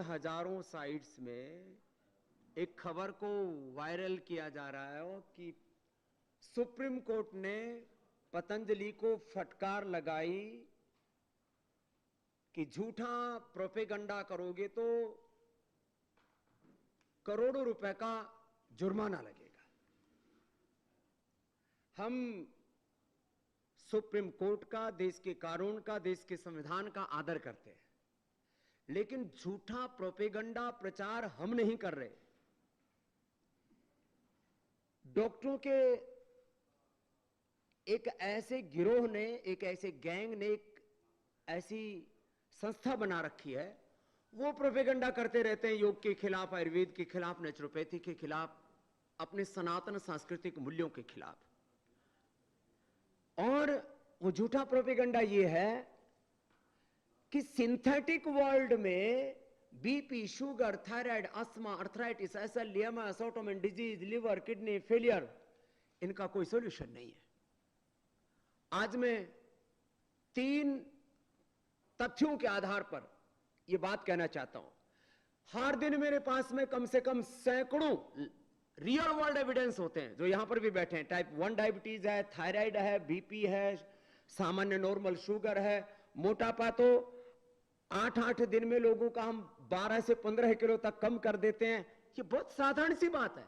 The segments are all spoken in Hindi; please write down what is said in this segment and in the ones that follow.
हजारों साइट्स में एक खबर को वायरल किया जा रहा है कि सुप्रीम कोर्ट ने पतंजलि को फटकार लगाई कि झूठा प्रोपेगंडा करोगे तो करोड़ों रुपए का जुर्माना लगेगा। हम सुप्रीम कोर्ट का, देश के कानून का, देश के संविधान का आदर करते हैं, लेकिन झूठा प्रोपेगंडा प्रचार हम नहीं कर रहे। डॉक्टरों के एक ऐसे गिरोह ने, एक ऐसे गैंग ने, एक ऐसी संस्था बना रखी है, वो प्रोपेगंडा करते रहते हैं योग के खिलाफ, आयुर्वेद के खिलाफ, नेचुरोपैथी के खिलाफ, अपने सनातन सांस्कृतिक मूल्यों के खिलाफ। और वो झूठा प्रोपेगंडा ये है कि सिंथेटिक वर्ल्ड में BP, sugar, thyroid, asthma, arthritis, एसएलईएम, autoimmune disease, liver, kidney failure, इनका कोई सॉल्यूशन नहीं है। आज मैं 3 तथ्यों के आधार पर यह बात कहना चाहता हूं। हर दिन मेरे पास में कम से कम सैकड़ों रियल वर्ल्ड एविडेंस होते हैं, जो यहां पर भी बैठे हैं। टाइप 1 डायबिटीज है, थायराइड है, बीपी है, सामान्य नॉर्मल शुगर है, मोटापा तो 8-8 दिन में लोगों का हम 12 से 15 किलो तक कम कर देते हैं। ये बहुत साधारण सी बात है।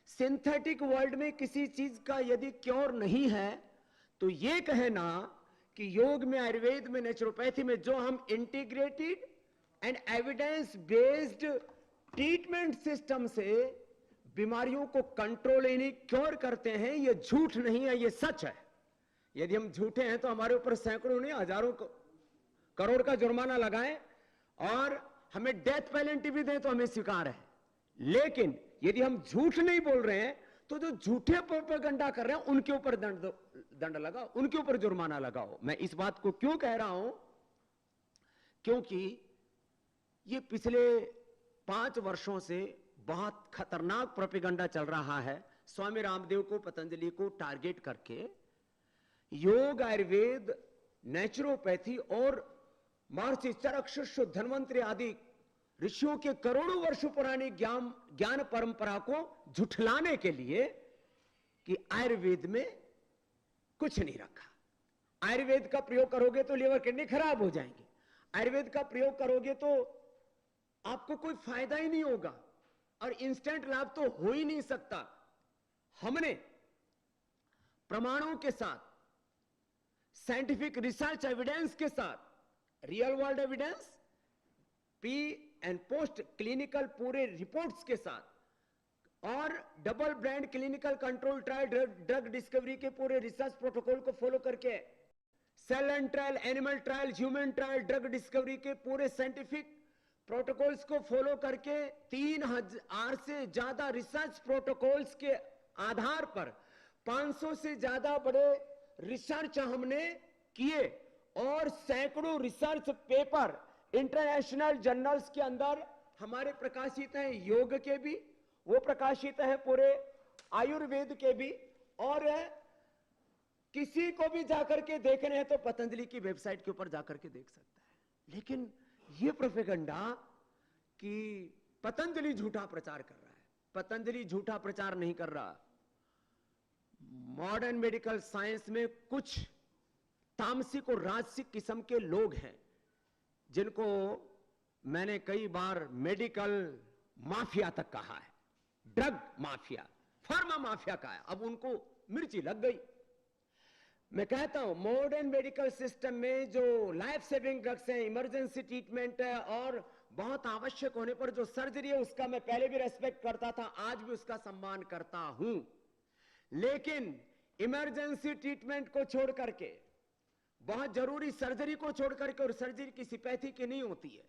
सिंथेटिक वर्ल्ड में किसी चीज का यदि क्योर नहीं है तो यह कहना कि योग में, आयुर्वेद में, नेचुरोपैथी में जो हम integrated and evidence based treatment system से बीमारियों को कंट्रोल यानी क्योर करते हैं, यह झूठ नहीं है, यह सच है। यदि हम झूठे हैं तो हमारे ऊपर सैकड़ों नहीं, हजारों करोड़ का जुर्माना लगाएं और हमें डेथ पेनल्टी भी दें तो हमें स्वीकार है। लेकिन यदि हम झूठ नहीं बोल रहे हैं तो जो झूठे प्रोपेगंडा कर रहे हैं उनके ऊपर दंड लगाओ, उनके ऊपर जुर्माना लगाओ। मैं इस बात को क्यों कह रहा हूं? क्योंकि ये पिछले 5 वर्षों से बहुत खतरनाक प्रोपेगंडा चल रहा है। स्वामी रामदेव को, पतंजलि को टारगेट करके योग, आयुर्वेद, नेचुरोपैथी और महर्षि चरक, शिष्य, धन्वंतरि आदि ऋषियों के करोड़ों वर्षों पुरानी ज्ञान परंपरा को झुठलाने के लिए कि आयुर्वेद में कुछ नहीं रखा। आयुर्वेद का प्रयोग करोगे तो लीवर, किडनी खराब हो जाएंगे। आयुर्वेद का प्रयोग करोगे तो आपको कोई फायदा ही नहीं होगा और इंस्टेंट लाभ तो हो ही नहीं सकता। हमने प्रमाणों के साथ, साइंटिफिक रिसर्च एविडेंस के साथ, real world evidence, pre and post clinical पूरे रिपोर्ट्स के साथ और double blind clinical control trial, drug discovery के पूरे रिसर्च प्रोटोकॉल को फॉलो करके, cell and trial, animal trial, human trial, drug discovery के पूरे साइंटिफिक प्रोटोकॉल्स को फॉलो करके 3000 से ज्यादा रिसर्च प्रोटोकॉल्स के आधार पर 500 से ज्यादा बड़े रिसर्च हमने किए और सैकड़ों रिसर्च पेपर इंटरनेशनल जर्नल्स के अंदर हमारे प्रकाशित हैं। योग के भी वो प्रकाशित है, पूरे आयुर्वेद के भी, और किसी को भी जाकर के देखने हैं तो पतंजलि की वेबसाइट के ऊपर जाकर के देख सकता है। लेकिन ये प्रोपेगंडा कि पतंजलि झूठा प्रचार कर रहा है, पतंजलि झूठा प्रचार नहीं कर रहा। मॉडर्न मेडिकल साइंस में कुछ तामसिक और राजसिक किस्म के लोग हैं जिनको मैंने कई बार मेडिकल माफिया तक कहा है, ड्रग माफिया, फार्मा माफिया कहा है। अब उनको मिर्ची लग गई। मैं कहता हूं मॉडर्न मेडिकल सिस्टम में जो लाइफ सेविंग ड्रग्स हैं, इमरजेंसी ट्रीटमेंट है और बहुत आवश्यक होने पर जो सर्जरी है, उसका मैं पहले भी रेस्पेक्ट करता था, आज भी उसका सम्मान करता हूं। लेकिन इमरजेंसी ट्रीटमेंट को छोड़ करके, बहुत जरूरी सर्जरी को छोड़ करके, और सर्जरी किसी पैथी की नहीं होती है,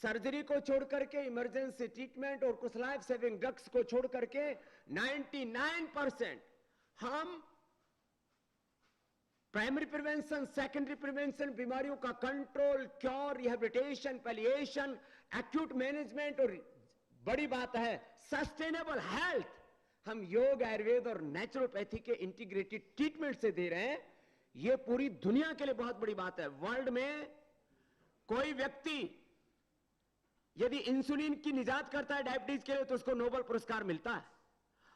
सर्जरी को छोड़ करके, इमरजेंसी ट्रीटमेंट और कुछ लाइफ सेविंग ड्रग्स को छोड़ करके 99% हम प्राइमरी प्रिवेंशन, सेकेंडरी प्रिवेंशन, बीमारियों का control, cure, rehabilitation, palliation, acute management और बड़ी बात है सस्टेनेबल हेल्थ, हम योग, आयुर्वेद और नेचुरोपैथी के इंटीग्रेटेड ट्रीटमेंट से दे रहे हैं। यह पूरी दुनिया के लिए बहुत बड़ी बात है। वर्ल्ड में कोई व्यक्ति यदि इंसुलिन की निजात करता है डायबिटीज के लिए तो उसको नोबेल पुरस्कार मिलता है।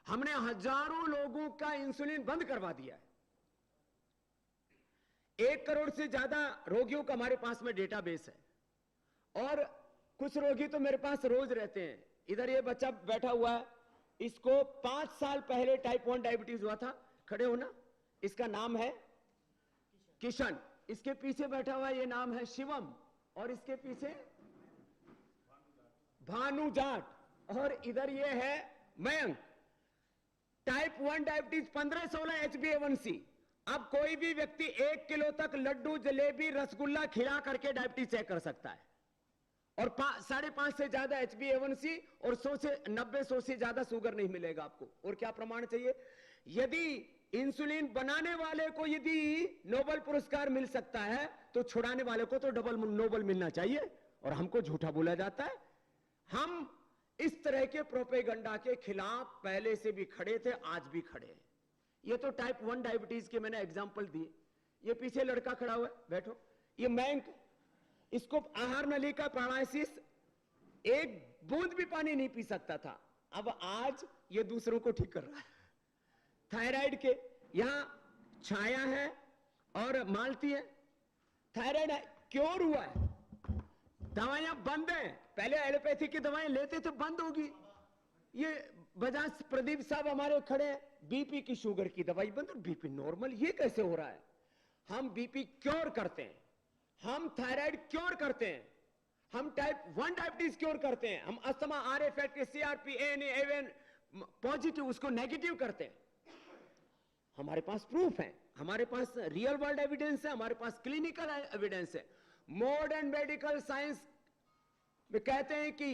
हमने हजारों लोगों का इंसुलिन बंद करवा दिया है। 1 करोड़ से ज्यादा रोगियों का हमारे पास में डेटाबेस है और कुछ रोगी तो मेरे पास रोज रहते हैं। इधर ये बच्चा बैठा हुआ है, इसको 5 साल पहले टाइप 1 डायबिटीज हुआ था। खड़े होना। इसका नाम है किशन। इसके पीछे बैठा हुआ ये नाम है शिवम और इसके पीछे भानु जाट और इधर ये है मयंक। Type 1 diabetes 15-16 HbA1c। अब कोई भी व्यक्ति 1 किलो तक लड्डू जलेबी रसगुल्ला खिला करके डायबिटीज चेक कर सकता है और 5.5 से ज्यादा HbA1c और 100 से 90-100 से ज्यादा शुगर नहीं मिलेगा आपको। और क्या प्रमाण चाहिए? यदि इंसुलिन बनाने वाले को यदि नोबेल पुरस्कार मिल सकता है तो छुड़ाने वाले को तो डबल नोबेल मिलना चाहिए। और हमको झूठा बोला जाता है। हम इस तरह के प्रोपेगेंडा के खिलाफ पहले से भी खड़े थे, आज भी खड़े हैं। ये तो टाइप 1 डायबिटीज के मैंने एग्जाम्पल दिए। ये पीछे लड़का खड़ा हुआ है, बैठो। ये मयंक, इसको आहार नली का पैरालिसिस, एक बूंद भी पानी नहीं पी सकता था। अब आज ये दूसरों को ठीक कर रहा है। थायराइड के यहां छाया है और मालती है। थायराइड क्योर हुआ है। दवाइयां बंद हैं। पहले एलोपैथी की दवाएं लेते थे, बंद होगी। ये बजाज प्रदीप साहब हमारे खड़े हैं, बीपी की शुगर की दवाई बंद और बीपी नॉर्मल। ये कैसे हो रहा है? हम बीपी क्योर करते हैं, हम थायराइड क्योर करते हैं, हम टाइप 1 डायबिटीज क्योर करते हैं, हम अस्थमा, आरए फैटी, सीआरपी, एएनए, एवन पॉजिटिव उसको नेगेटिव करते हैं। हमारे पास प्रूफ है, हमारे पास रियल वर्ल्ड एविडेंस है, हमारे पास क्लिनिकल एविडेंस है। मॉडर्न मेडिकल साइंस में कहते हैं कि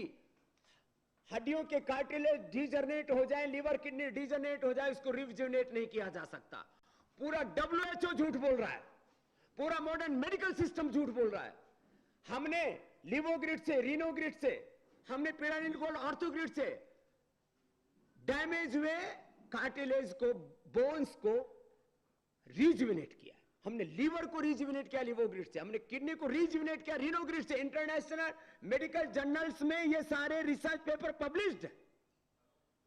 हड्डियों के कार्टिलेज डिजनरेट हो जाए, लिवर किडनी डिजनरेट हो जाए, उसको रिजुवेनेट नहीं किया जा सकता। पूरा WHO झूठ बोल रहा है, पूरा मॉडर्न मेडिकल सिस्टम झूठ बोल रहा है। हमने लिवोग्रिड से, रीनोग्रिड से, हमने पिरामिड गोल्ड ऑर्थोग्रिड से डैमेज हुए कार्टिलेज को, बोन्स को रिजुवेनेट किया। हमने लीवर को रिजुवेनेट किया लिवोग्रिड से, हमने किडनी को रिजुवेनेट किया रीनोग्रिड से। इंटरनेशनल मेडिकल जर्नल्स में ये सारे रिसर्च पेपर पब्लिश्ड है।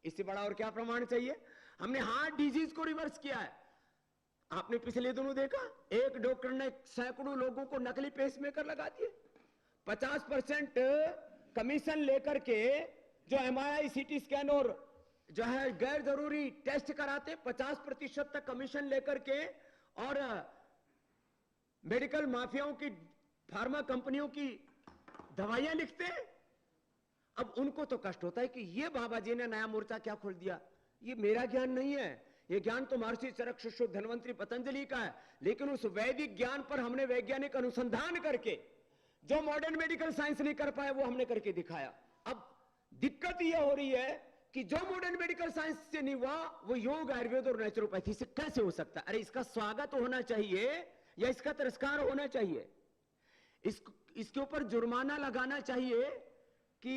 इससे बड़ा और क्या प्रमाण चाहिए? हमने हार्ट डिजीज को रिवर्स किया है। आपने पिछले दिनों देखा, एक डॉक्टर ने सैकड़ों लोगों को नकली पेसमेकर लगा दिए। 50% कमीशन लेकर के जो MRI, CT स्कैन और जो है गैर जरूरी टेस्ट कराते, 50% तक कमीशन लेकर के और मेडिकल माफियाओं की, फार्मा कंपनियों की दवाइयां लिखते हैं। अब उनको तो कष्ट होता है कि ये बाबा जी ने नया मोर्चा क्या खोल दिया। ये मेरा ज्ञान नहीं है, ये ज्ञान तो महर्षि चरक, शिष्य धन्वंतरी पतंजलि का है। लेकिन उस वैदिक ज्ञान पर हमने वैज्ञानिक अनुसंधान करके जो मॉडर्न मेडिकल साइंस नहीं कर पाया वो हमने करके दिखाया। अब दिक्कत यह हो रही है कि जो मॉडर्न मेडिकल साइंस से नहीं हुआ वो योग, आयुर्वेद और नेचुरोपैथी से कैसे हो सकता है? अरे इसका स्वागत होना चाहिए या इसका तिरस्कार होना चाहिए? इसके ऊपर जुर्माना लगाना चाहिए कि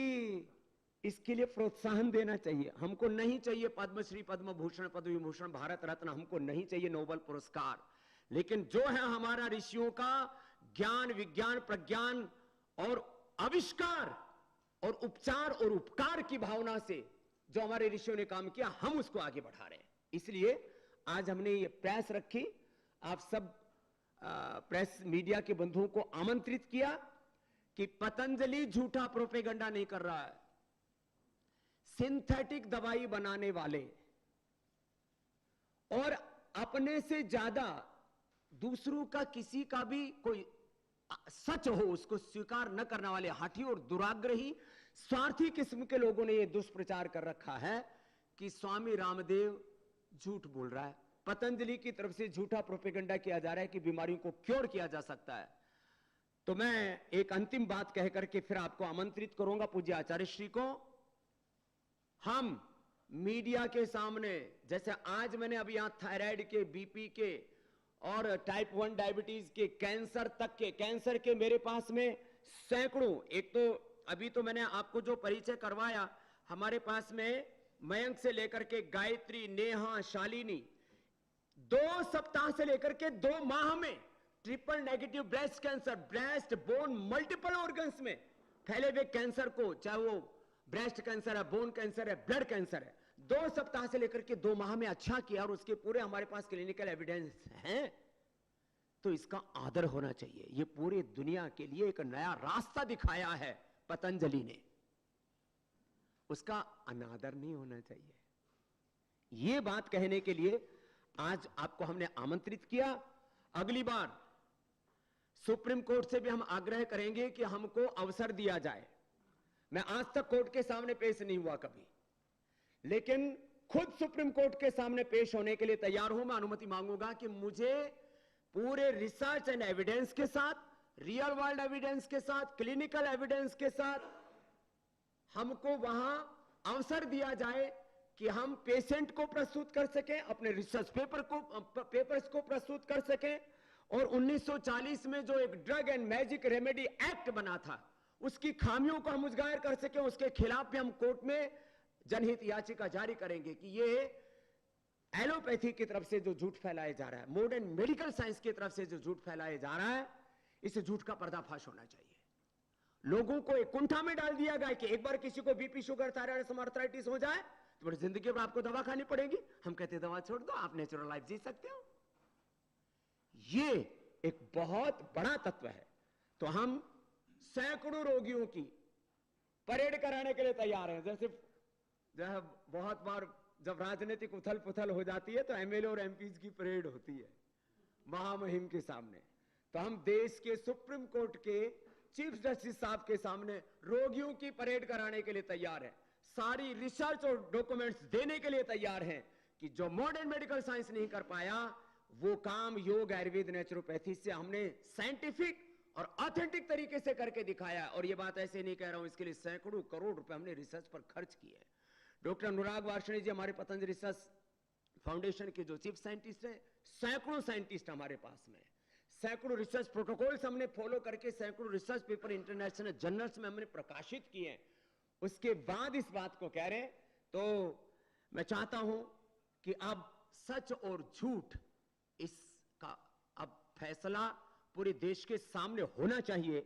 इसके लिए प्रोत्साहन देना चाहिए? हमको नहीं चाहिए पद्मश्री, पद्म भूषण, पद्म विभूषण, भारत रत्न, हमको नहीं चाहिए नोबेल पुरस्कार। लेकिन जो है हमारा ऋषियों का ज्ञान, विज्ञान, प्रज्ञान और आविष्कार और उपचार और उपकार की भावना से जो हमारे ऋषियों ने काम किया, हम उसको आगे बढ़ा रहे हैं। इसलिए आज हमने ये प्रेस रखी। आप सब प्रेस मीडिया के बंधुओं को आमंत्रित किया कि पतंजलि झूठा प्रोपेगेंडा नहीं कर रहा है। सिंथेटिक दवाई बनाने वाले और अपने से ज्यादा दूसरों का, किसी का भी कोई सच हो उसको स्वीकार न करने वाले हाथी और दुराग्रही स्वार्थी किस्म के लोगों ने यह दुष्प्रचार कर रखा है कि स्वामी रामदेव झूठ बोल रहा है। पतंजलि की तरफ से झूठा प्रोपेगेंडा किया जा रहा है कि बीमारियों को क्योर किया जा सकता है। तो मैं एक अंतिम बात कह करके फिर आपको आमंत्रित करूंगा पूज्य आचार्य श्री को। हम मीडिया के सामने, जैसे आज मैंने अभी यहां थायराइड के, बीपी के और टाइप 1 डायबिटीज के, कैंसर तक के, कैंसर के मेरे पास में सैकड़ों, एक तो अभी तो मैंने आपको जो परिचय करवाया, हमारे पास में मयंक से लेकर के गायत्री, नेहा, शालिनी 2 सप्ताह से लेकर के 2 माह में triple negative breast cancer, breast, bone, multiple organs में फैले हुए कैंसर को, चाहे वो ब्रेस्ट कैंसर है, बोन कैंसर है, ब्लड कैंसर है, 2 सप्ताह से लेकर के 2 माह में अच्छा किया और उसके पूरे हमारे पास क्लिनिकल एविडेंस हैं, तो इसका आदर होना चाहिए। ये पूरी दुनिया के लिए एक नया रास्ता दिखाया है पतंजलि ने, उसका अनादर नहीं होना चाहिए। ये बात कहने के लिए आज आपको हमने आमंत्रित किया। अगली बार सुप्रीम कोर्ट से भी हम आग्रह करेंगे कि हमको अवसर दिया जाए। मैं आज तक कोर्ट के सामने पेश नहीं हुआ कभी, लेकिन खुद सुप्रीम कोर्ट के सामने पेश होने के लिए तैयार हूं। मैं अनुमति मांगूंगा कि मुझे पूरे रिसर्च एंड एविडेंस के साथ, रियल वर्ल्ड एविडेंस के साथ, क्लिनिकल एविडेंस के साथ हमको वहां अवसर दिया जाए कि हम पेशेंट को प्रस्तुत कर सकें, अपने रिसर्च पेपर्स को प्रस्तुत कर सकें, और 1940 में जो एक drug and magic remedy act बना था, उसकी खामियों को हम उजागर कर सकें। उसके खिलाफ भी हम कोर्ट में जनहित याचिका जारी करेंगे कि ये एलोपैथी की तरफ से जो झूठ फैलाया जा रहा है, मॉडर्न मेडिकल साइंस की तरफ से जो झूठ फैलाया जा रहा है, इस झूठ का पर्दाफाश होना चाहिए। लोगों को एक कुंठा में डाल दिया गया कि एक बार किसी को बीपी, शुगर, थायराइड, आर्थराइटिस हो जाए तो पूरी जिंदगी पर आपको दवा खानी पड़ेगी। हम कहते दवा छोड़ दो, आप नेचुरल लाइफ जी सकते हो। ये एक बहुत बड़ा तत्व है। तो हम सैकड़ों रोगियों की परेड कराने के लिए तैयार हैं। जैसे बहुत बार जब राजनीतिक उथल पुथल हो जाती है तो एमएलए और एमपीज की परेड होती है महामहिम के सामने, तो हम देश के सुप्रीम कोर्ट के चीफ जस्टिस साहब के सामने रोगियों की परेड कराने के लिए तैयार है। सारी रिसर्च और डॉक्यूमेंट्स देने के लिए तैयार हैं कि जो मॉडर्न मेडिकल साइंस नहीं कर पाया, वो काम योग, आयुर्वेद, नेचुरोपैथी से हमने साइंटिफिक और ऑथेंटिक तरीके से करके दिखाया। और ये बात ऐसे नहीं कह रहा हूं, इसके लिए सैकड़ों करोड़ रुपए हमने रिसर्च पर खर्च किए। डॉक्टर अनुराग वार्ष्णेय जी हमारे पतंजलि रिसर्च फाउंडेशन के जो चीफ साइंटिस्ट हैं, सैकड़ों साइंटिस्ट हमारे पास में, सैकड़ों रिसर्च प्रोटोकॉल्स हमने फॉलो करके सैकड़ों रिसर्च पेपर इंटरनेशनल जर्नल्स में हमने प्रकाशित किए हैं। उसके बाद इस बात को कह रहे हैं, तो मैं चाहता हूं कि अब सच और झूठ, इसका अब फैसला पूरे देश के सामने होना चाहिए।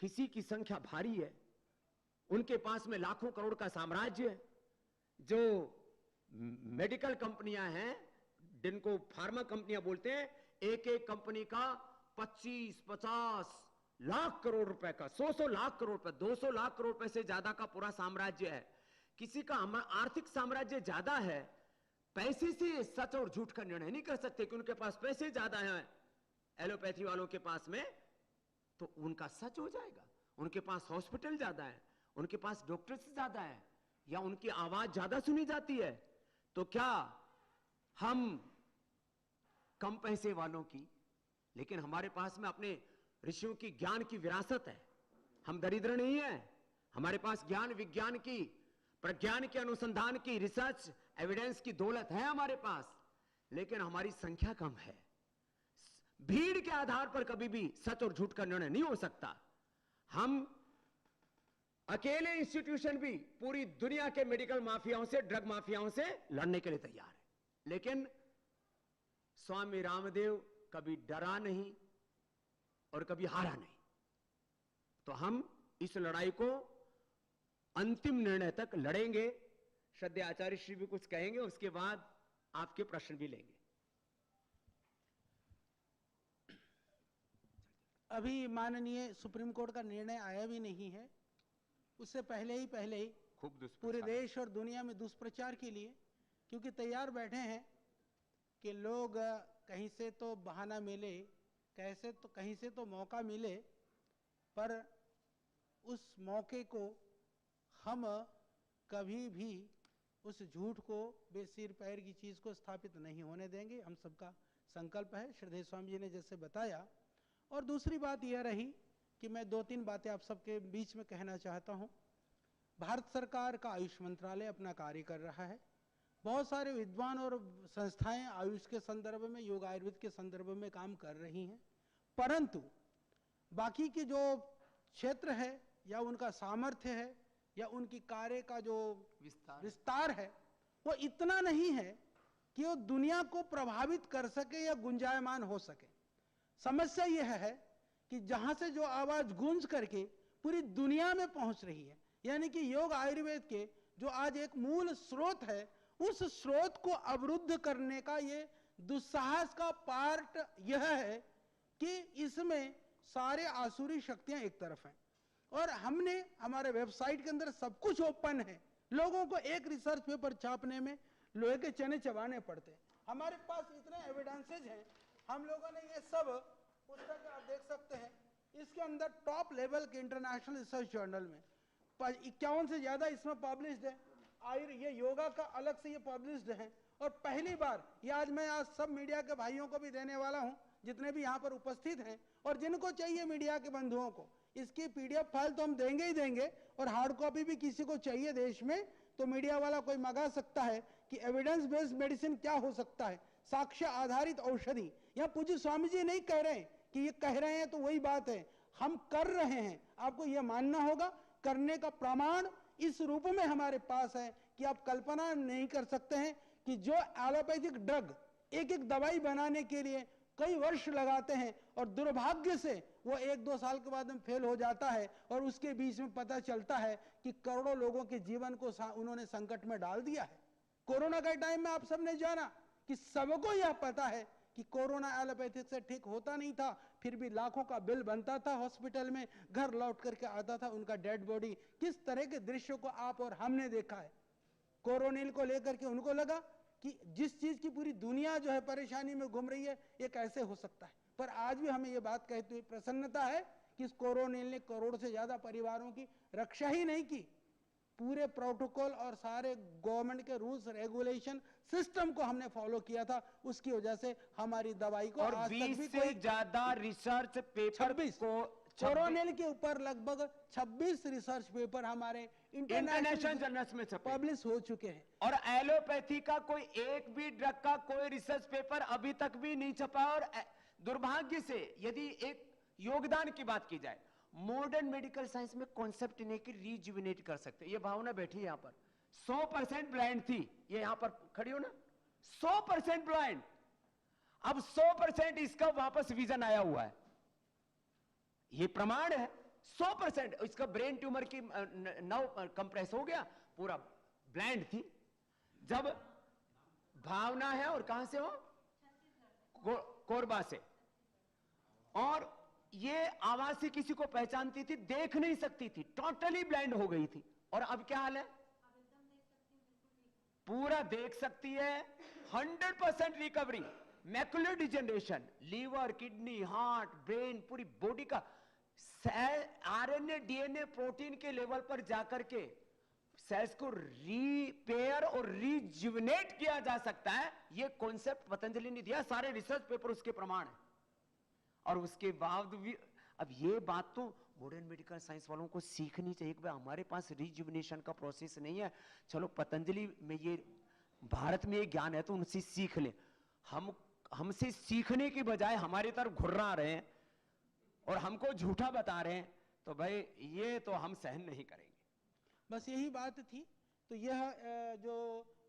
किसी की संख्या भारी है, उनके पास में लाखों करोड़ का साम्राज्य है। जो मेडिकल कंपनियां हैं, जिनको फार्मा कंपनियां बोलते हैं, एक एक कंपनी का 25-50 लाख करोड़ रुपए का, 100 लाख करोड़ रुपए, 200 लाख करोड़ रुपए से ज्यादा का पूरा साम्राज्य है। किसी का आर्थिक साम्राज्य ज्यादा है, पैसे से सच और झूठ का निर्णय नहीं कर सकते कि उनके पास पैसे ज्यादा हैं एलोपैथी वालों के पास में, तो उनका सच हो जाएगा। उनके पास हॉस्पिटल ज्यादा है, उनके पास डॉक्टर्स ज्यादा है, या उनकी आवाज ज्यादा सुनी जाती है, तो क्या हम कम पैसे वालों की, लेकिन हमारे पास में अपने ऋषियों की ज्ञान की विरासत है, हम दरिद्र नहीं है। हमारे पास ज्ञान विज्ञान की, प्रज्ञान के अनुसंधान की, रिसर्च एविडेंस की दौलत है हमारे पास, लेकिन हमारी संख्या कम है। भीड़ के आधार पर कभी भी सच और झूठ का निर्णय नहीं हो सकता। हम अकेले इंस्टीट्यूशन भी पूरी दुनिया के मेडिकल माफियाओं से, ड्रग माफियाओं से लड़ने के लिए तैयार है, लेकिन स्वामी रामदेव कभी डरा नहीं और कभी हारा नहीं। तो हम इस लड़ाई को अंतिम निर्णय तक लड़ेंगे। श्रद्धेय आचार्य श्री भी कुछ कहेंगे, उसके बाद आपके प्रश्न भी लेंगे। अभी माननीय सुप्रीम कोर्ट का निर्णय आया भी नहीं है, उससे पहले ही खूब पूरे देश और दुनिया में दुष्प्रचार के लिए, क्योंकि तैयार बैठे हैं कि लोग कहीं से तो बहाना मिले, कहीं से तो मौका मिले, पर उस मौके को हम कभी भी उस झूठ को, बेसिर पैर की चीज़ को स्थापित नहीं होने देंगे। हम सबका संकल्प है, श्रद्धेय स्वामी जी ने जैसे बताया। और दूसरी बात यह रही कि मैं 2-3 बातें आप सबके बीच में कहना चाहता हूं। भारत सरकार का आयुष मंत्रालय अपना कार्य कर रहा है। बहुत सारे विद्वान और संस्थाएं आयुष के संदर्भ में, योग आयुर्वेद के संदर्भ में काम कर रही हैं, परंतु बाकी के जो क्षेत्र है या उनका सामर्थ्य है या उनकी कार्य का जो विस्तार है, वो इतना नहीं है कि वो दुनिया को प्रभावित कर सके या गुंजायमान हो सके। समस्या यह है कि जहां से जो आवाज गूंज करके पूरी दुनिया में पहुंच रही है। यानी कि योग आयुर्वेद के जो आज एक मूल स्रोत है, उस स्रोत को अवरुद्ध करने का ये दुस्साहस का पार्ट यह है कि इसमें सारे आसुरी शक्तियां एक तरफ हैं और हमने हमारे वेबसाइट के अंदर सब कुछ ओपन है। लोगों को एक रिसर्च पेपर छापने में लोहे के चने चबाने पड़ते हैं। हमारे पास इतने एविडेंसेज हैं, हम लोगों ने ये सब पुस्तक आप देख सकते हैं, इसके अंदर टॉप लेवल के इंटरनेशनल रिसर्च जर्नल में 51 से ज्यादा इसमें पब्लिश्ड है। ये योगा का अलग से ये पब्लिश्ड है और पहली बार ये आज मैं आज सब मीडिया के भाइयों को भी देने वाला हूं, जितने भी यहाँ पर उपस्थित हैं और जिनको चाहिए मीडिया के बंधुओं को, इसकी पीडीएफ फाइल तो हम देंगे ही देंगे और हार्ड कॉपी भी किसी को चाहिए देश में तो मीडिया वाला कोई मंगा सकता है कि एविडेंस बेस्ड मेडिसिन क्या हो सकता है, साक्ष्य आधारित औषधि। यहाँ पूज्य स्वामी जी नहीं कह रहे हैं कि ये कह रहे हैं तो वही बात है, हम कर रहे हैं, आपको यह मानना होगा। करने का प्रमाण इस रूप में हमारे पास है कि आप कल्पना नहीं कर सकते हैं कि जो एलोपैथिक ड्रग एक एक दवाई बनाने के लिए कई वर्ष लगाते हैं और दुर्भाग्य से वो 1-2 साल के बाद में फेल हो जाता है और उसके बीच में पता चलता है कि करोड़ों लोगों के जीवन को उन्होंने संकट में डाल दिया है। कोरोना के टाइम में आप सबने जाना कि सबको यह पता है कि कोरोना एलोपैथिक से ठीक होता नहीं था, फिर भी लाखों का बिल बनता था हॉस्पिटल में, घर लौट करके आता था उनका डेड बॉडी। किस तरह के दृश्यों को आप और हमने देखा है। कोरोनिल को लेकर के उनको लगा कि जिस चीज की पूरी दुनिया जो है परेशानी में घूम रही है, ये कैसे हो सकता है। पर आज भी हमें ये बात कहते हुए प्रसन्नता है कि इस कोरोनिल ने करोड़ से ज्यादा परिवारों की रक्षा ही नहीं की, पूरे प्रोटोकॉल और सारे गवर्नमेंट के रूल्स रेगुलेशन सिस्टम को हमने फॉलो किया था। उसकी वजह से हमारी दवाई को और आज 20 तक भी से ज्यादा रिसर्च पेपर 26 को कोरोनिल के ऊपर लगभग 26 रिसर्च पेपर हमारे इंटरनेशनल जर्नल्स में छपे पब्लिश हो चुके हैं। और एलोपैथी का कोई एक भी ड्रग का कोई रिसर्च पेपर अभी तक भी नहीं छपा। और दुर्भाग्य से यदि एक योगदान की बात की जाए, मॉडर्न मेडिकल साइंस में कॉन्सेप्ट नहीं कि रीजुविनेट कर सकते। ये भावना बैठी है यहां पर 100% ब्लाइंड थी, ये यहां पर खड़ी हो ना, 100% ब्लाइंड, अब 100% इसका वापस विजन आया हुआ है, ये प्रमाण है। 100% इसका ब्रेन ट्यूमर की नव कंप्रेस हो गया, पूरा ब्लाइंड थी। जब भावना है और कहां से हो, कोरबा से, और ये आवाज से किसी को पहचानती थी, देख नहीं सकती थी, टोटली ब्लाइंड हो गई थी। और अब क्या हाल है, पूरा देख सकती है, 100% recovery, macular degeneration, liver, kidney, heart, brain, पूरी बॉडी का सेल आरएनए डीएनए प्रोटीन के लेवल पर जाकर के सेल्स को रिपेयर और रिजुविनेट किया जा सकता है। यह कॉन्सेप्ट पतंजलि ने दिया, सारे रिसर्च पेपर उसके प्रमाण है। और उसके बावजूद भी अब ये बात तो मॉडर्न मेडिकल साइंस वालों को सीखनी चाहिए कि हमारे पास रिजुविनेशन का प्रोसेस नहीं है, चलो पतंजलि में ये भारत में ये ज्ञान है तो उनसे सीख ले। हमसे सीखने की बजाय हमारी तरफ घुर्रा रहे हैं और हमको झूठा बता रहे हैं, तो भाई ये तो हम सहन नहीं करेंगे। बस यही बात थी। तो यह जो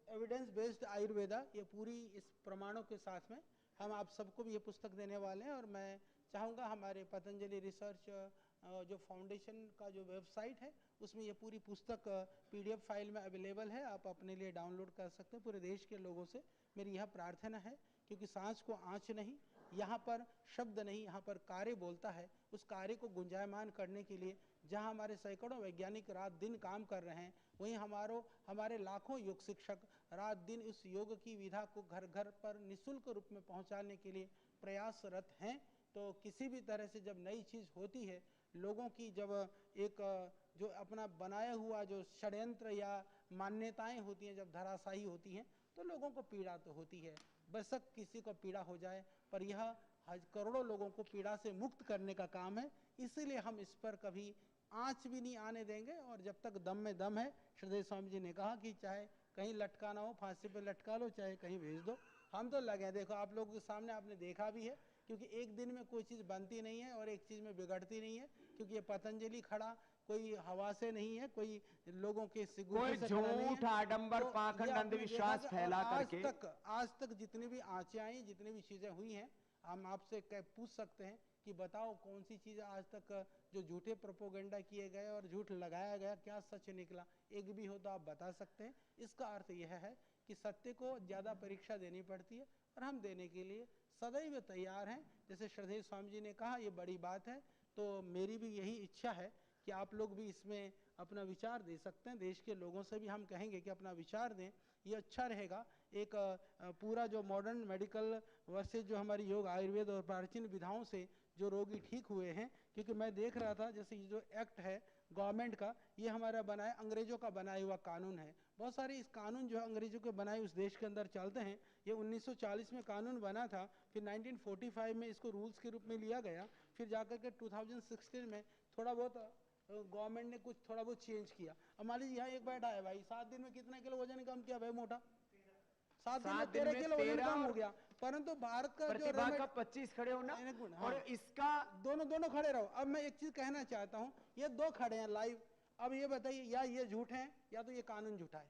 एविडेंस बेस्ड आयुर्वेदा, ये पूरी इस प्रमाणों के साथ में हम आप सबको भी ये पुस्तक देने वाले हैं। और मैं चाहूँगा हमारे पतंजलि रिसर्च जो फाउंडेशन का जो वेबसाइट है, उसमें ये पूरी पुस्तक पीडीएफ फाइल में अवेलेबल है, आप अपने लिए डाउनलोड कर सकते हैं। पूरे देश के लोगों से मेरी यह प्रार्थना है, क्योंकि सांस को आँच नहीं, यहाँ पर शब्द नहीं, यहाँ पर कार्य बोलता है। उस कार्य को गुंजायमान करने के लिए जहाँ हमारे सैकड़ों वैज्ञानिक रात दिन काम कर रहे हैं, वहीं हमारे लाखों योग शिक्षक रात दिन इस योग की विधा को घर घर पर निःशुल्क रूप में पहुँचाने के लिए प्रयासरत हैं। तो किसी भी तरह से जब नई चीज़ होती है, लोगों की जब एक जो अपना बनाया हुआ जो षड्यंत्र या मान्यताएं होती हैं जब धराशायी होती हैं, तो लोगों को पीड़ा तो होती है, बेशक किसी को पीड़ा हो जाए, पर यह करोड़ों लोगों को पीड़ा से मुक्त करने का काम है। इसीलिए हम इस पर कभी आँच भी नहीं आने देंगे। और जब तक दम में दम है, श्रीदेव स्वामी जी ने कहा कि चाहे कहीं लटकाना हो, फांसी पे लटका लो, चाहे कहीं भेज दो, हम तो लगे। देखो आप लोगों के सामने आपने देखा भी है, क्योंकि एक दिन में कोई चीज़ बनती नहीं है और एक चीज़ में बिगड़ती नहीं है, क्योंकि ये पतंजलि खड़ा कोई हवा से नहीं है, कोई लोगों के कोई झूठ, आडंबर, पाखंड, अंधविश्वास फैला करके आज तक जितनी भी आँचें आई, जितनी भी चीजें हुई हैं, हम आपसे पूछ सकते हैं कि बताओ कौन सी चीज़ आज तक जो झूठे प्रोपोगंडा किए गए और झूठ लगाया गया क्या सच निकला, एक भी हो तो आप बता सकते हैं। इसका अर्थ यह है कि सत्य को ज़्यादा परीक्षा देनी पड़ती है और हम देने के लिए सदैव तैयार हैं। जैसे श्रद्धेय स्वामी जी ने कहा, ये बड़ी बात है, तो मेरी भी यही इच्छा है कि आप लोग भी इसमें अपना विचार दे सकते हैं। देश के लोगों से भी हम कहेंगे कि अपना विचार दें, ये अच्छा रहेगा। एक पूरा जो मॉडर्न मेडिकल वर्सेज जो हमारी योग आयुर्वेद और प्राचीन विधाओं से जो रोगी ठीक हुए हैं, क्योंकि मैं देख रहा था जैसे ये जो एक्ट है गवर्नमेंट का, ये हमारा बनाया अंग्रेजों का बनाया हुआ कानून है। बहुत सारे इस कानून जो है अंग्रेजों के बनाए उस देश के अंदर चलते हैं। ये 1940 में कानून बना था, फिर 1945 में इसको रूल्स के रूप में लिया गया, फिर जाकर के 2016 में थोड़ा बहुत गवर्नमेंट ने कुछ थोड़ा बहुत चेंज किया। अब मान लीजिए यहाँ एक बैठा है भाई, 7 दिन में कितना किलो वजन कम किया भाई मोटा? 7 दिन में 13 किलो वजन कम हो गया। परंतु भारत का जो प्रतिभा का 25 खड़े होना और इसका दोनों खड़े रहो। अब मैं एक चीज कहना चाहता हूँ, ये 2 खड़े हैं लाइव। अब ये बताइए, या ये झूठ है या तो ये कानून झूठा है।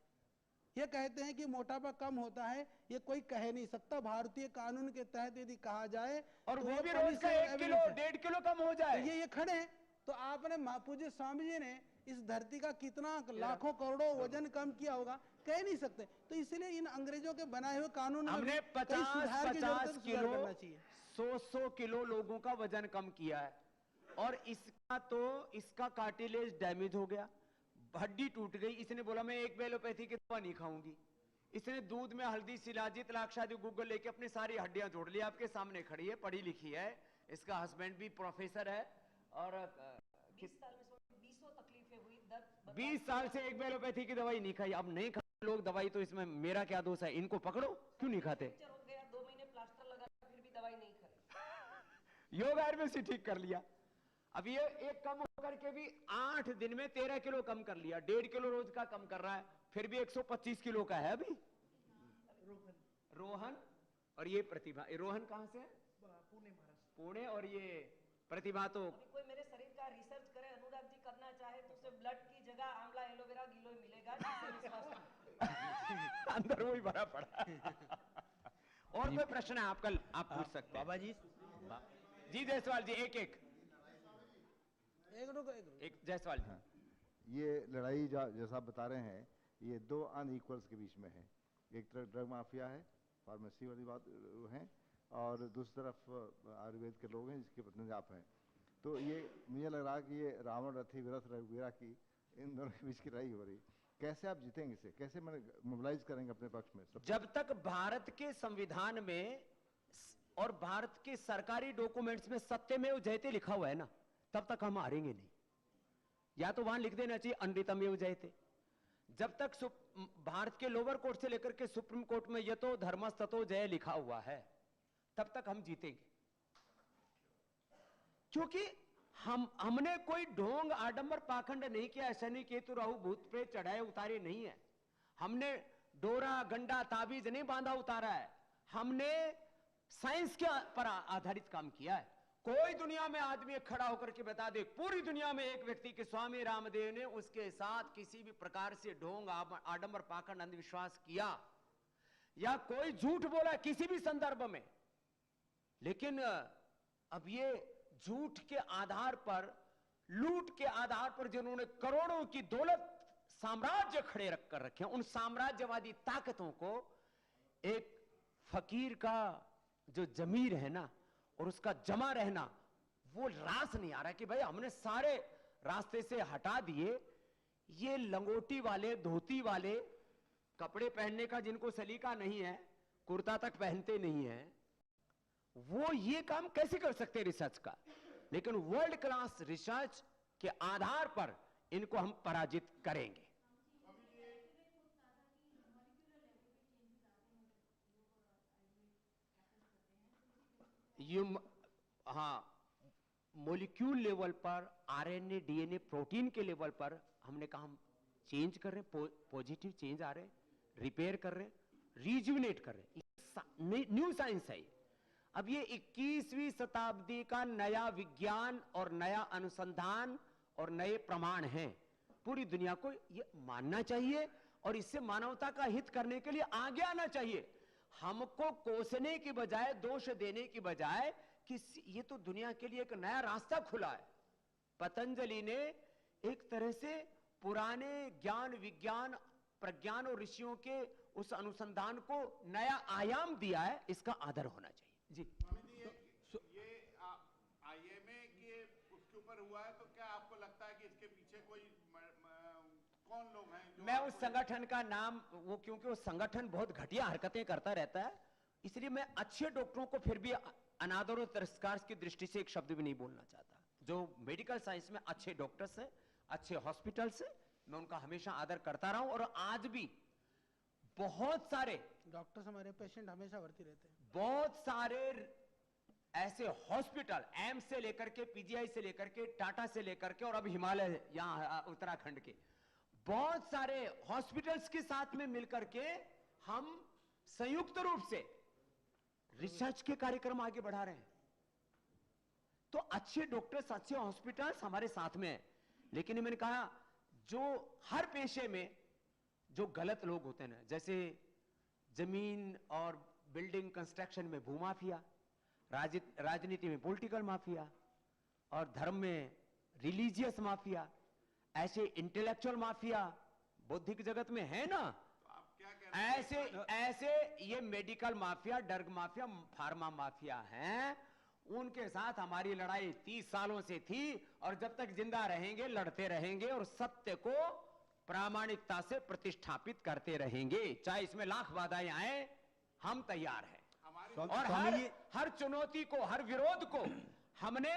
ये कहते हैं कि मोटापा कम होता है, ये कोई कह नहीं सकता। भारतीय कानून के तहत यदि कहा जाए और तो वो भी रोज का 1 किलो 1.5 किलो कम हो जाए, ये खड़े हैं। तो आपने पूज्य स्वामी जी ने इस धरती का कितना लाखों करोड़ों वजन कम किया होगा, कह नहीं सकते। तो इसलिए इन अंग्रेजों के बनाए हुए कानून में हमने 50 किलो करना चाहिए। 100 किलो लोगों का वजन कम किया है और इसका कार्टिलेज डैमेज हो गया, हड्डी टूट गई। इसने बोला मैं एक एलोपैथी की दवा नहीं खाऊंगी। इसने दूध में हल्दी, शिलाजीत, लाक्षादी, गूगल लेके अपनी सारी हड्डियां जोड़ ली। आपके सामने खड़ी है, पढ़ी लिखी है, इसका हस्बैंड भी प्रोफेसर है और 20 साल से एक एलोपैथी की दवाई नहीं खाई। अब नहीं खाते लोग दवाई, तो इसमें मेरा क्या दोष है? इनको पकड़ो, क्यों नहीं खाते? 2 महीने प्लास्टर लगा फिर भी दवाई नहीं खाई। योग आयुर्वेद से ठीक कर लिया। अब ये एक कम होकर के भी 8 दिन में 13 किलो कम कर लिया, 1.5 किलो रोज का कम कर रहा है, फिर भी 125 किलो का है अभी। रोहन और ये प्रतिभा, रोहन कहां से है? पुणे। और ये प्रतिभा तो कोई मेरे शरीर का रिसर्च करे, अनुराग जी करना चाहे तो उसे ब्लड की जगह आंवला एलोवेरा गिलोय मिलेगा, जिससे विश्वास अंदर वही भरा पड़ा है। और कोई प्रश्न है आपका? आप पूछ सकते हैं बाबा जी। जी जायसवाल जी, एक जायसवाल जी। हाँ, ये लड़ाई जैसा आप बता रहे हैं, ये 2 अनइक्वल्स के बीच में है। एक तरफ ड्रग माफिया है, फार्मेसी वाली बात है, और दूसरी तरफ आयुर्वेद के लोग हैं जिसके प्रतिनिधि आप हैं। तो ये मुझे लग रहा है कि ये रावण रथी विरथ रघुवीरा की इन दोनों के बीच की लड़ाई हो रही। कैसे आप जीतेंगे इसे? कैसे मोबिलाइज करेंगे अपने पक्ष में? जब तक भारत के संविधान में और भारत के सरकारी डॉक्यूमेंट्स में सत्यमेव जयते लिखा हुआ है ना, तब तक हम हारेंगे नहीं। या तो वहां लिख देना चाहिए अनृतमेव जयते। जब तक भारत के लोअर कोर्ट से लेकर के सुप्रीम कोर्ट में यतो धर्मस्ततो जय लिखा हुआ है, तब तक हम जीतेंगे। क्योंकि हमने कोई ढोंग आडंबर पाखंड नहीं किया। शनि केतु राहु भूत प्रेत चढ़ाए उतारे नहीं है। हमने डोरा गंडा ताबीज नहीं बांधा उतारा है। हमने साइंस के पर आधारित काम किया है। कोई दुनिया में आदमी खड़ा होकर के बता दे, पूरी दुनिया में एक व्यक्ति के स्वामी रामदेव ने उसके साथ किसी भी प्रकार से ढोंग आडंबर पाखंड अंधविश्वास किया या कोई झूठ बोला किसी भी संदर्भ में। लेकिन अब ये झूठ के आधार पर, लूट के आधार पर जिन्होंने करोड़ों की दौलत साम्राज्य खड़े रख कर रखे हैं, उन साम्राज्यवादी ताकतों को एक फकीर का जो जमीर है ना और उसका जमा रहना, वो रास नहीं आ रहा कि भाई हमने सारे रास्ते से हटा दिए। ये लंगोटी वाले, धोती वाले, कपड़े पहनने का जिनको सलीका नहीं है, कुर्ता तक पहनते नहीं है, वो ये काम कैसे कर सकते हैं रिसर्च का? लेकिन वर्ल्ड क्लास रिसर्च के आधार पर इनको हम पराजित करेंगे। हाँ, मोलिक्यूल लेवल पर, आरएनए, डीएनए, प्रोटीन के लेवल पर हमने कहा हम चेंज कर रहे हैं, पॉजिटिव चेंज आ रहे हैं, रिपेयर कर रहे हैं, रिजुविनेट कर रहे हैं। न्यू साइंस है ये। अब ये 21वीं शताब्दी का नया विज्ञान और नया अनुसंधान और नए प्रमाण हैं। पूरी दुनिया को ये मानना चाहिए और इससे मानवता का हित करने के लिए आगे आना चाहिए। हमको कोसने की बजाय, दोष देने की बजाय कि ये तो दुनिया के लिए एक नया रास्ता खुला है। पतंजलि ने एक तरह से पुराने ज्ञान विज्ञान प्रज्ञान और ऋषियों के उस अनुसंधान को नया आयाम दिया है, इसका आदर होना चाहिए। जी स्वामी जी, ये IMA के उसके ऊपर हुआ है, तो क्या आपको लगता है कि इसके पीछे कोई कौन लोग हैं जो मैं उस संगठन का नाम वो क्योंकि वो संगठन बहुत घटिया हरकतें करता रहता है, इसलिए मैं अच्छे डॉक्टरों को फिर भी अनादर और तिरस्कार की दृष्टि से एक शब्द भी नहीं बोलना चाहता। जो मेडिकल साइंस में अच्छे डॉक्टर्स हैं, अच्छे हॉस्पिटल्स हैं, मैं उनका हमेशा आदर करता रहा हूं। और आज भी बहुत सारे डॉक्टर्स हमारे पेशेंट हमेशा भर्ती रहते हैं। बहुत सारे ऐसे हॉस्पिटल एम्स से लेकर के पीजीआई से लेकर के टाटा से लेकर के और अब हिमालय यहां उत्तराखंड के बहुत सारे हॉस्पिटल्स के साथ में मिलकर के हम संयुक्त रूप से रिसर्च के कार्यक्रम आगे बढ़ा रहे हैं। तो अच्छे डॉक्टर्स अच्छे हॉस्पिटल्स हमारे साथ में हैं। लेकिन मैंने कहा जो हर पेशे में जो गलत लोग होते हैं, जैसे जमीन और बिल्डिंग कंस्ट्रक्शन में भूमाफिया, राजनीति में पॉलिटिकल माफिया और धर्म में रिलीजियस माफिया, ऐसे इंटेलेक्चुअल माफिया बौद्धिक जगत में है ना। तो आप क्या कह रहे हैं? ऐसे ये medical mafia, drug mafia, pharma mafia हैं। उनके साथ हमारी लड़ाई 30 सालों से थी और जब तक जिंदा रहेंगे लड़ते रहेंगे और सत्य को प्रामाणिकता से प्रतिष्ठापित करते रहेंगे, चाहे इसमें लाख बाधाएं आए, हम तैयार हैं। और हर चुनौती को, हर विरोध को हमने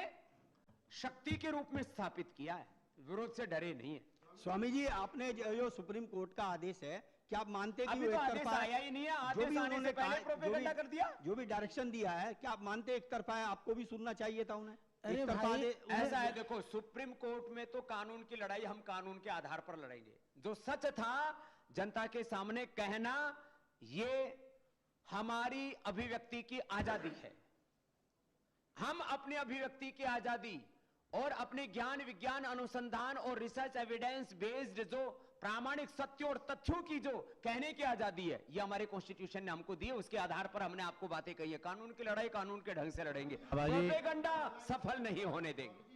शक्ति के रूप में स्थापित किया है, विरोध से डरे नहीं है। स्वामी जी, आपने जो सुप्रीम कोर्ट का आदेश है, क्या आप मानते हैं कि अभी वो तो एक आदेश तरफा आया ही नहीं है, जो आदेश भी आने से उन्होंने पहले प्रोपेगेंडा कर दिया। जो भी डायरेक्शन दिया है, क्या आप मानते हैं एक तरफा है? आपको भी सुनना चाहिए था उन्हें। अरे एक तरफा भाई, ऐसा है, देखो सुप्रीम कोर्ट में तो कानून की लड़ाई हम कानून के आधार पर लड़ेंगे। जो सच था जनता के सामने कहना, ये हमारी अभिव्यक्ति की आजादी है। हम अपनी अभिव्यक्ति की आजादी और अपने ज्ञान विज्ञान अनुसंधान और रिसर्च एविडेंस बेस्ड जो प्रामाणिक सत्यों और तथ्यों की जो कहने की आजादी है, ये हमारे कॉन्स्टिट्यूशन ने हमको दी है। उसके आधार पर हमने आपको बातें कही है। कानून की लड़ाई कानून के ढंग से लड़ेंगे, प्रोपेगेंडा सफल नहीं होने देंगे।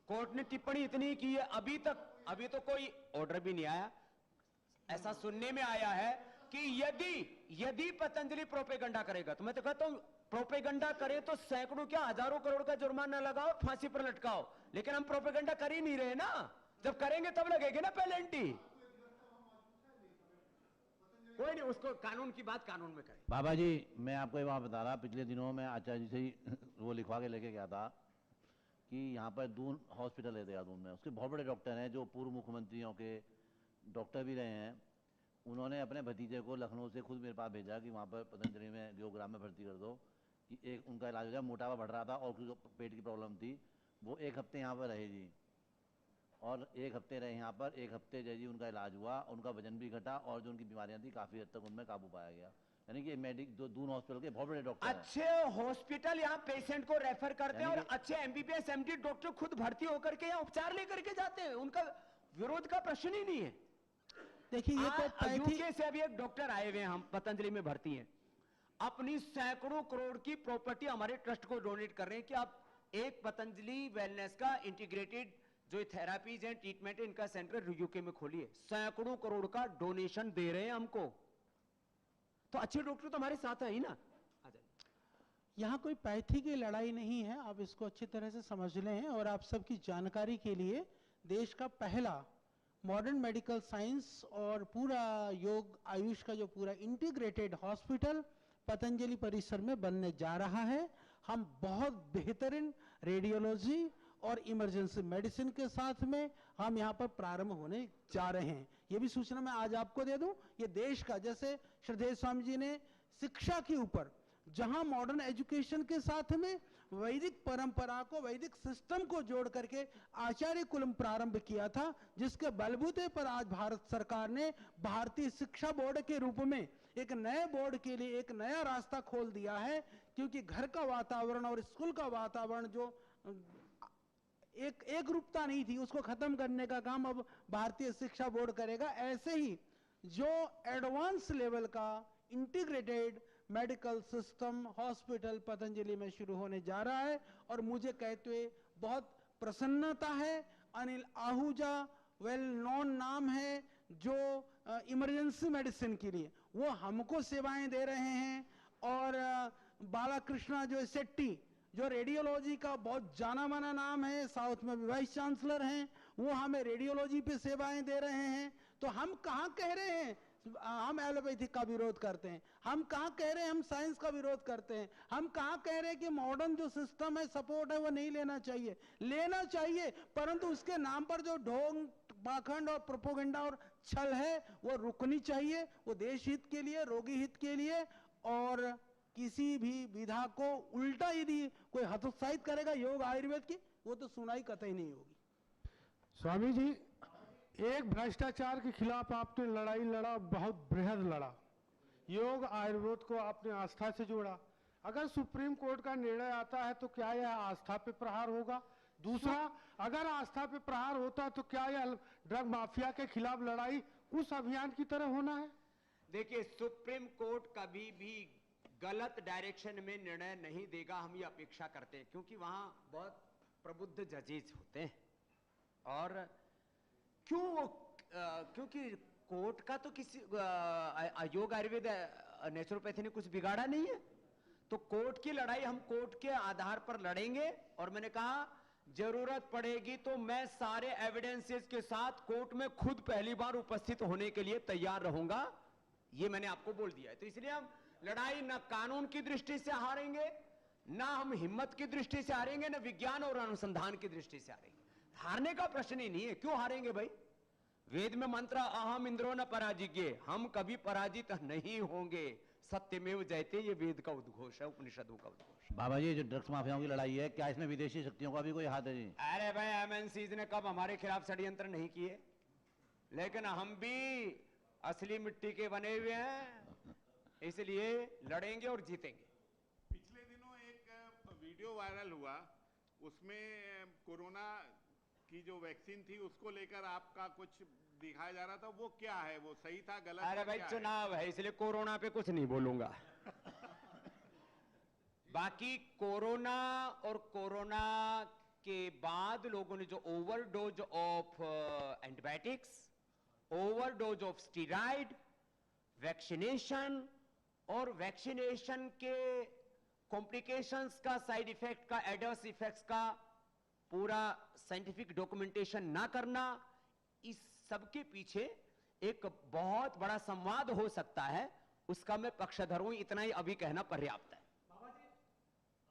कोर्ट ने टिप्पणी इतनी की है, अभी तो कोई ऑर्डर भी नहीं आया। ऐसा सुनने में आया है कि यदि पतंजलि प्रोपेगेंडा करेगा, तो मैं तो कहता हूं प्रोपेगेंडा करे तो सैकड़ों क्या हजारों करोड़ का जुर्माना लगाओ, फांसी पर लटकाओ। लेकिन हम प्रोपेगेंडा कर ही नहीं रहे ना। जब करेंगे तब लगेगी ना पेनल्टी। कोई नहीं, उसको कानून की बात कानून में करें। बाबा जी, मैं आपको ये बात बता रहा, पिछले दिनों में आचार्य जी से ही वो लिखवा के लेके गया था कि यहाँ पर दून हॉस्पिटल है देहरादून में, उसके बहुत बड़े डॉक्टर हैं जो पूर्व मुख्यमंत्रियों के डॉक्टर भी रहे हैं। उन्होंने अपने भतीजे को लखनऊ से खुद मेरे पास भेजा कि वहाँ पर पतंजलि में योगग्राम में भर्ती कर दो कि एक उनका इलाज हो जाए। मोटापा बढ़ रहा था और जो पेट की प्रॉब्लम थी, वो 1 हफ्ते यहाँ पर रहे जी, और 1 हफ्ते रहे यहाँ पर। 1 हफ्ते जी उनका इलाज हुआ, उनका वजन भी घटा और जो उनकी बीमारियाँ थी काफ़ी हद तक उनमें काबू पाया गया। यानी कि मेडिक जो दून हॉस्पिटल के बहुत बड़े डॉक्टर हैं। अच्छे हॉस्पिटल यहाँ पेशेंट को रेफर करते हैं और अच्छे एमबीबीएस एमडी डॉक्टर खुद भर्ती होकर के यहाँ उपचार लेकर के जाते हैं। उनका विरोध का प्रश्न ही नहीं है। देखिए, ये तो यूके से अभी एक डॉक्टर आए हुए हैं, हम पतंजलि में भर्ती हैं, अपनी सैकड़ों करोड़ की प्रॉपर्टी हमारे ट्रस्ट को डोनेट कर रहे हैं कि आप एक पतंजलि वेलनेस का इंटीग्रेटेड जो थेरापीज हैं, ट्रीटमेंट है, इनका सेंटर यूके में खोलिए। सैकड़ों करोड़ का डोनेशन दे रहे हैं हमको। तो अच्छे डॉक्टर तो हमारे साथ है ही ना। यहाँ कोई पैथी की लड़ाई नहीं है, आप इसको अच्छी तरह से समझ लें। और आप सबकी जानकारी के लिए, देश का पहला मॉडर्न मेडिकल साइंस और पूरा योग आयुष का जो पूरा इंटीग्रेटेड हॉस्पिटल पतंजलि परिसर में बनने जा रहा है। हम बहुत बेहतरीन रेडियोलॉजी और इमरजेंसी मेडिसिन के साथ में हम यहाँ पर प्रारंभ होने जा रहे हैं। ये भी सूचना मैं आज आपको दे दूं, ये देश का, जैसे श्रद्धेय स्वामी जी ने शिक्षा के ऊपर जहां मॉडर्न एजुकेशन के साथ में वैदिक परंपरा को, वैदिक सिस्टम को जोड़ करके आचार्य कुलम प्रारंभ किया था, जिसके बलबूते पर आज भारत सरकार ने भारतीय शिक्षा बोर्ड के रूप में एक नए बोर्ड के लिए एक नया रास्ता खोल दिया है क्योंकि घर का वातावरण और स्कूल का वातावरण जो एक रूपता नहीं थी, उसको खत्म करने का काम अब भारतीय शिक्षा बोर्ड करेगा। ऐसे ही जो एडवांस लेवल का integrated medical system hospital Patanjali में शुरू होने जा रहा है, और मुझे कहते हुए बहुत प्रसन्नता है। अनिल आहूजा वेल नोन नाम है जो इमरजेंसी मेडिसिन के लिए वो हमको सेवाएं दे रहे हैं, और बालाकृष्णा जो शेट्टी जो रेडियोलॉजी का बहुत जाना माना नाम है, साउथ में भी वाइस चांसलर हैं, वो हमें रेडियोलॉजी पे सेवाएं दे रहे हैं। तो हम कहाँ कह रहे हैं हम एलोपैथिक का विरोध करते हैं, हम कहाँ कह रहे हैं हम साइंस का विरोध करते हैं, हम कहाँ कह रहे हैं कि मॉडर्न जो सिस्टम है सपोर्ट है वो नहीं लेना चाहिए, लेना चाहिए, परंतु उसके नाम पर जो ढोंग पाखंड और प्रोपोगंडा और छल है वो रुकनी चाहिए। वो देश हित के लिए, रोगी हित के लिए, और किसी भी विधा को उल्टा यदि कोई हतोत्साहित करेगा योग आयुर्वेद की, वो तो सुनाई कतई नहीं होगी। स्वामी जी, एक भ्रष्टाचार के खिलाफ आपने लड़ाई लड़ा, बहुत बृहद लड़ा। योग आयुर्वेद को आपने आस्था से जोड़ा। अगर सुप्रीम कोर्ट का निर्णय आता है तो क्या यह आस्था पे प्रहार होगा? दूसरा, अगर आस्था पे प्रहार होता तो क्या यह ड्रग माफिया के खिलाफ लड़ाई उस अभियान की तरह होना है? देखिए, सुप्रीम कोर्ट कभी भी गलत डायरेक्शन में निर्णय नहीं देगा, हम ये अपेक्षा करते हैं, क्योंकि वहां बहुत प्रबुद्ध जजेस होते हैं। और क्योंकि कोर्ट का तो किसी योग आयुर्वेद नेचुरोपैथी ने कुछ बिगाड़ा नहीं है, तो कोर्ट की लड़ाई हम कोर्ट के आधार पर लड़ेंगे। और मैंने कहा जरूरत पड़ेगी तो मैं सारे एविडेंसेस के साथ कोर्ट में खुद पहली बार उपस्थित होने के लिए तैयार रहूंगा, ये मैंने आपको बोल दिया है। तो इसलिए हम लड़ाई न कानून की दृष्टि से हारेंगे, ना हम हिम्मत की दृष्टि से हारेंगे, ना विज्ञान और अनुसंधान की दृष्टि से हारेंगे। हारने का प्रश्न ही नहीं है। क्यों हारेंगे भाई? वेद में मंत्र अहम इंद्रो न पराजिज्ञे, हम कभी पराजित नहीं होंगे। सत्यमेव जयते, ये वेद का उद्घोष है, उपनिषदों का उद्घोष। बाबा जी, जो ड्रग्स माफियाओं की लड़ाई है, क्या इसमें विदेशी शक्तियों का भी कोई हाथ है जी? अरे भाई, एमएनसीज ने कब हमारे खिलाफ षड्यंत्र नहीं किए, लेकिन हम भी असली मिट्टी के बने हुए हैं, इसलिए लड़ेंगे और जीतेंगे। पिछले दिनों एक वीडियो वायरल हुआ, उसमें कोरोना की जो वैक्सीन थी उसको लेकर आपका कुछ दिखाया जा रहा था, वो क्या है? वो सही था, गलत? अरे भाई, चुनाव है इसलिए कोरोना पे कुछ नहीं बोलूंगा। बाकी कोरोना और कोरोना के बाद लोगों ने जो overdose of antibiotics, overdose of steroid, vaccination और वैक्सीनेशन के कॉम्प्लिकेशंस का, साइड इफेक्ट का, एडवर्स इफेक्ट्स का पूरा साइंटिफिक डॉक्यूमेंटेशन ना करना, इस सब के पीछे एक बहुत बड़ा संवाद हो सकता है, उसका मैं पक्षधर हूं, इतना ही अभी कहना पर्याप्त है। बाबा जी,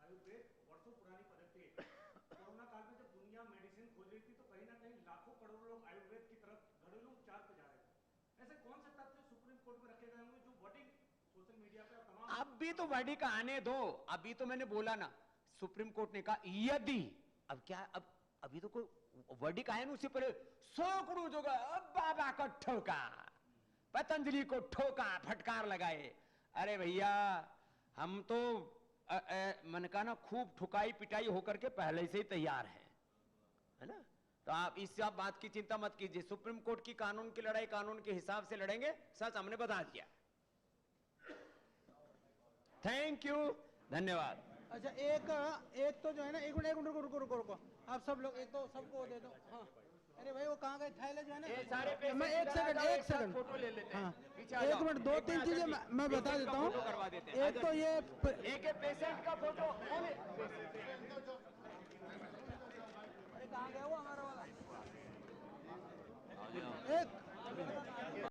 आयुर्वेद वर्षों पुरानी पद्धति है। कोरोना काल में जब दुनिया मेडिसिन खोज रही थी तो कहीं ना कहीं लाखों करोड़ों लोग आयुर्वेद की तरफ घरेलू उपचार पे जा रहे थे। ऐसे कौन से तथ्य सुप्रीम कोर्ट में रखे गए होंगे जो वर्डिंग सोशल मीडिया पे तमाम? अभी तो वर्डिक आने दो, अभी तो मैंने बोला ना, सुप्रीम कोर्ट ने कहा यदि, अब क्या, अब अभी तो कोई वर्डिक आया ना, उससे पहले सैकड़ों जगह बाबा को ठोका, पतंजलि को ठोका, फटकार लगाए। अरे भैया, हम तो मन का ना खूब ठुकाई पिटाई होकर के पहले से ही तैयार हैं, है ना? तो आप इस बात की चिंता मत कीजिए। सुप्रीम कोर्ट की कानून की लड़ाई कानून के हिसाब से लड़ेंगे, सच हमने बता दिया। थैंक यू, धन्यवाद। अच्छा, एक तो जो है ना, एक मिनट रुको, आप सब लोग एक तो सबको दे दो। हाँ, अरे भाई वो कहाँ गए थैले जो है ना, सारे मैं एक सेकंड फोटो ले लेते हैं। हाँ, पीछे आ एक जाओ। मिनट, दो तीन चीजें मैं बता देता हूँ। एक तो ये एक पेशेंट का फोटो